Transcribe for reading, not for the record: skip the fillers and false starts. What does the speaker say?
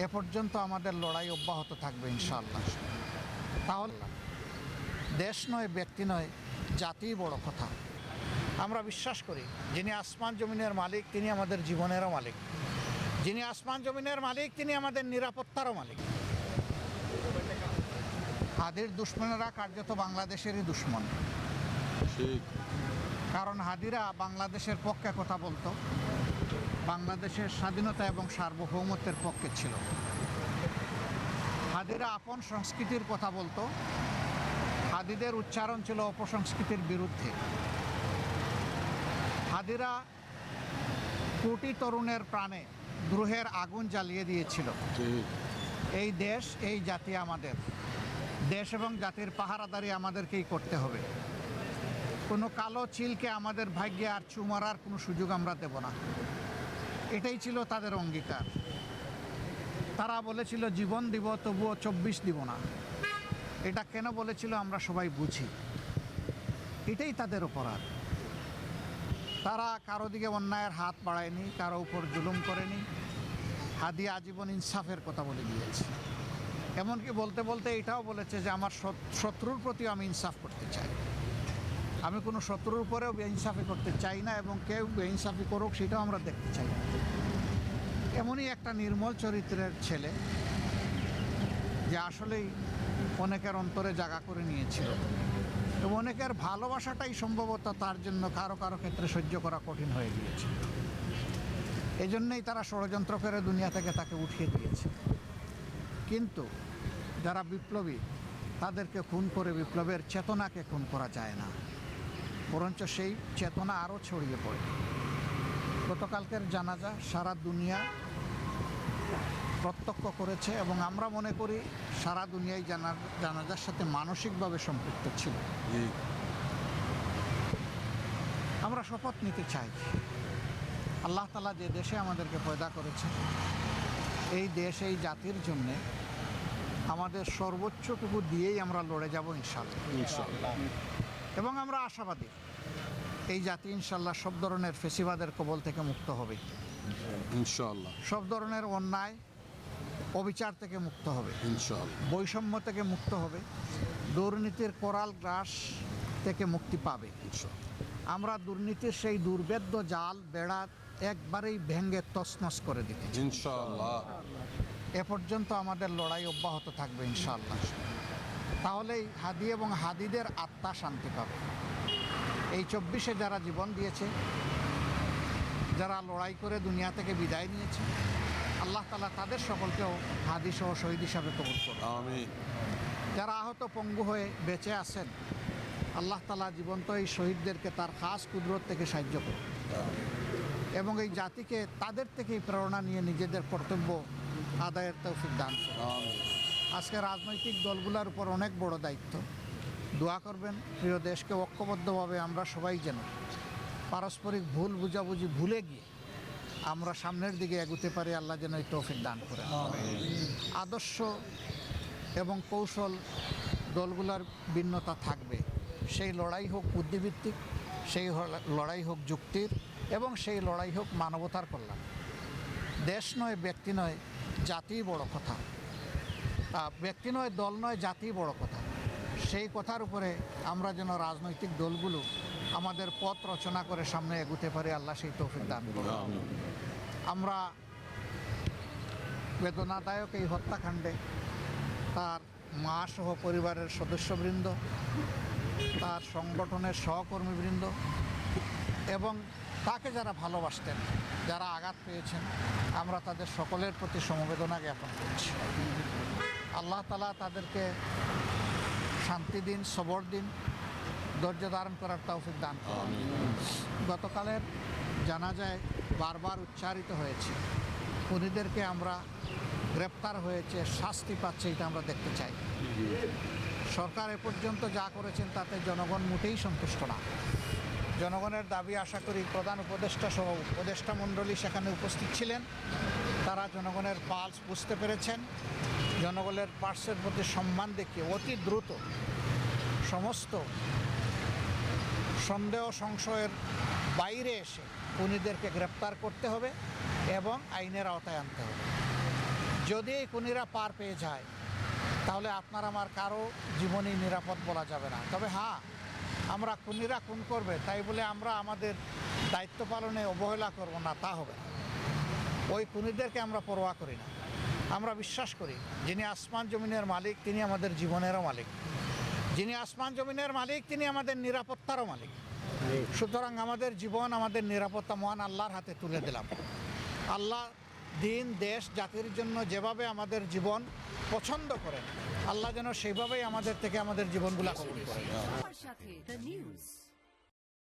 এ পর্যন্ত আমাদের লড়াই অব্যাহত থাকবে ইনশাআল্লাহ। তাহলে দেশ নয়, ব্যক্তি নয়, জাতিই বড় কথা। আমরা বিশ্বাস করি যিনি আসমান জমিনের মালিক তিনি আমাদের জীবনেরও মালিক, যিনি আসমান জমিনের মালিক তিনি আমাদের নিরাপত্তারও মালিক। হাদির দুশ্মনেরা কার্যত বাংলাদেশেরই দুশ্মন, কারণ হাদিরা বাংলাদেশের পক্ষে কথা বলতো, বাংলাদেশের স্বাধীনতা এবং সার্বভৌমত্বের পক্ষে ছিল। হাদিরা আপন সংস্কৃতির কথা বলতো, হাদিদের উচ্চারণ ছিল অপসংস্কৃতির বিরুদ্ধে। হাদিরা কোটি তরুণের প্রাণে দ্রোহের আগুন জ্বালিয়ে দিয়েছিল। এই দেশ, এই জাতি আমাদের দেশ এবং জাতির পাহারাদারি আমাদেরকেই করতে হবে। কোনো কালো চিলকে আমাদের ভাগ্যে আর চু মারার কোনো সুযোগ আমরা দেব না। এটাই ছিল তাদের অঙ্গীকার। তারা বলেছিল জীবন দিব তবুও 24 দিব না। এটা কেন বলেছিল আমরা সবাই বুঝি। এটাই তাদের অপরাধ। তারা কারো দিকে অন্যায়ের হাত বাড়ায়নি, কারো উপর জুলুম করেনি। হাদি আজীবন ইনসাফের কথা বলে দিয়েছে। এমনকি বলতে বলতে এটাও বলেছে যে আমার শত্রুর প্রতিও আমি ইনসাফ করতে চাই। আমি কোনো শত্রুর উপরেও বেইনসাফি করতে চাই না, এবং কেউ বেইনসাফি করুক সেটাও আমরা দেখতে চাই না। এমনই একটা নির্মল চরিত্রের ছেলে যে আসলেই অনেকের অন্তরে জায়গা করে নিয়েছিল, এবং অনেকের ভালোবাসাটাই সম্ভবত তার জন্য কারো কারো ক্ষেত্রে সহ্য করা কঠিন হয়ে গিয়েছে। এই জন্যেই তারা ষড়যন্ত্র করে দুনিয়া থেকে তাকে উঠিয়ে দিয়েছে। কিন্তু যারা বিপ্লবী তাদেরকে খুন করে বিপ্লবের চেতনাকে খুন করা যায় না, বরঞ্চ সেই চেতনা আরও ছড়িয়ে পড়ে। গতকালকের জানাজা সারা দুনিয়া প্রত্যক্ষ করেছে, এবং আমরা মনে করি সারা দুনিয়ায় জানাজার সাথে মানসিকভাবে সম্পৃক্ত ছিল। আমরা শপথ নিতে চাই আল্লাহ তাআলা যে দেশে আমাদেরকে পয়দা করেছে, এই দেশ এই জাতির জন্যে আমাদের সর্বোচ্চটুকু দিয়েই আমরা লড়ে যাব ইনশাআল্লাহ। এবং আমরা আশাবাদী এই জাতি ইনশাআল্লাহ সব ধরনের ফেসিবাদের কবল থেকে মুক্ত হবে ইনশাআল্লাহ, সব ধরনের অন্যায় অবিচার থেকে মুক্ত হবে ইনশাআল্লাহ, বৈষম্য থেকে মুক্ত হবে, দুর্নীতির করাল গ্রাস থেকে মুক্তি পাবে। আমরা দুর্নীতির সেই দুর্ভেদ্য জাল বেড়া একবারেই ভেঙে তছনছ করে দিতে চাই ইনশাআল্লাহ। এ পর্যন্ত আমাদের লড়াই অব্যাহত থাকবে ইনশাআল্লাহ। তাহলেই হাদি এবং হাদিদের আত্মা শান্তি পাবে। এই 24-এ যারা জীবন দিয়েছে, যারা লড়াই করে দুনিয়া থেকে বিদায় নিয়েছে, আল্লাহ তাআলা তাদের সকলকেও হাদি সহ শহীদ হিসাবে কবুল করুন। আমিন। যারা আহত পঙ্গু হয়ে বেঁচে আছেন, আল্লাহ তাআলা জীবন্ত এই শহীদদেরকে তার খাস কুদরত থেকে সাহায্য করুন, এবং এই জাতিকে তাদের থেকেই প্রেরণা নিয়ে নিজেদের কর্তব্য আদায়ের তৌফিক দান করুন। আজকে রাজনৈতিক দলগুলোর উপর অনেক বড় দায়িত্ব। দোয়া করবেন প্রিয় দেশকে ঐক্যবদ্ধভাবে আমরা সবাই যেন পারস্পরিক ভুল বুঝাবুঝি ভুলে গিয়ে আমরা সামনের দিকে এগোতে পারি। আল্লাহ যেন এই তৌফিক দান করেন। আদর্শ এবং কৌশল দলগুলোর ভিন্নতা থাকবে, সেই লড়াই হোক বুদ্ধিভিত্তিক, সেই লড়াই হোক যুক্তির, এবং সেই লড়াই হোক মানবতার কল্যাণ। দেশ নয়, ব্যক্তি নয়, জাতিই বড় কথা। ব্যক্তি নয়, দল নয়, জাতিই বড় কথা। সেই কথার উপরে আমরা যেন রাজনৈতিক দলগুলো আমাদের পথ রচনা করে সামনে এগোতে পারি। আল্লাহ সেই তৌফিক দান করুন। আমরা বেদনাদায়ক এই হত্যাকাণ্ডে তার মা সহ পরিবারের সদস্যবৃন্দ, তার সংগঠনের সহকর্মীবৃন্দ, এবং তাকে যারা ভালোবাসতেন, যারা আঘাত পেয়েছেন, আমরা তাদের সকলের প্রতি সমবেদনা জ্ঞাপন করছি। আল্লাহ তাআলা তাদেরকে শান্তি দিন, সবর দিন, ধৈর্য ধারণ করার তৌফিক দান করুন। গতকালের জানাজায় বারবার উচ্চারিত হয়েছে, খুনিদেরকে আমরা গ্রেপ্তার হয়েছে, শাস্তি পাচ্ছে, এটা আমরা দেখতে চাই। সরকার এ পর্যন্ত যা করেছেন তাতে জনগণ মোটেই সন্তুষ্ট না। জনগণের দাবি আশা করি প্রধান উপদেষ্টা সহ উপদেষ্টা মণ্ডলী সেখানে উপস্থিত ছিলেন, তারা জনগণের পালস বুঝতে পেরেছেন। জনগণের পালসের প্রতি সম্মান দেখিয়ে অতি দ্রুত সমস্ত সন্দেহ সংশয়ের বাইরে এসে খুনিদেরকে গ্রেপ্তার করতে হবে এবং আইনের আওতায় আনতে হবে। যদি এই খুনিরা পার পেয়ে যায় তাহলে আপনার আমার কারো জীবনই নিরাপদ বলা যাবে না। তবে হ্যাঁ, আমরা খুনিরা খুন করবে তাই বলে আমরা আমাদের দায়িত্ব পালনে অবহেলা করব না, তা হবে না। ওই খুনিদেরকে আমরা পরোয়া করি না। আমরা বিশ্বাস করি যিনি আসমান জমিনের মালিক তিনি আমাদের জীবনেরও মালিক, যিনি আসমান জমিনের মালিক তিনি আমাদের নিরাপত্তারও মালিক। সুতরাং আমাদের জীবন, আমাদের নিরাপত্তা মহান আল্লাহর হাতে তুলে দিলাম। আল্লাহ দিন, দেশ, জাতির জন্য যেভাবে আমাদের জীবন পছন্দ করেন, আল্লাহ যেন সেইভাবেই আমাদের থেকে আমাদের জীবনগুলো কবুল করেন। সাথে দ্য নিউজ।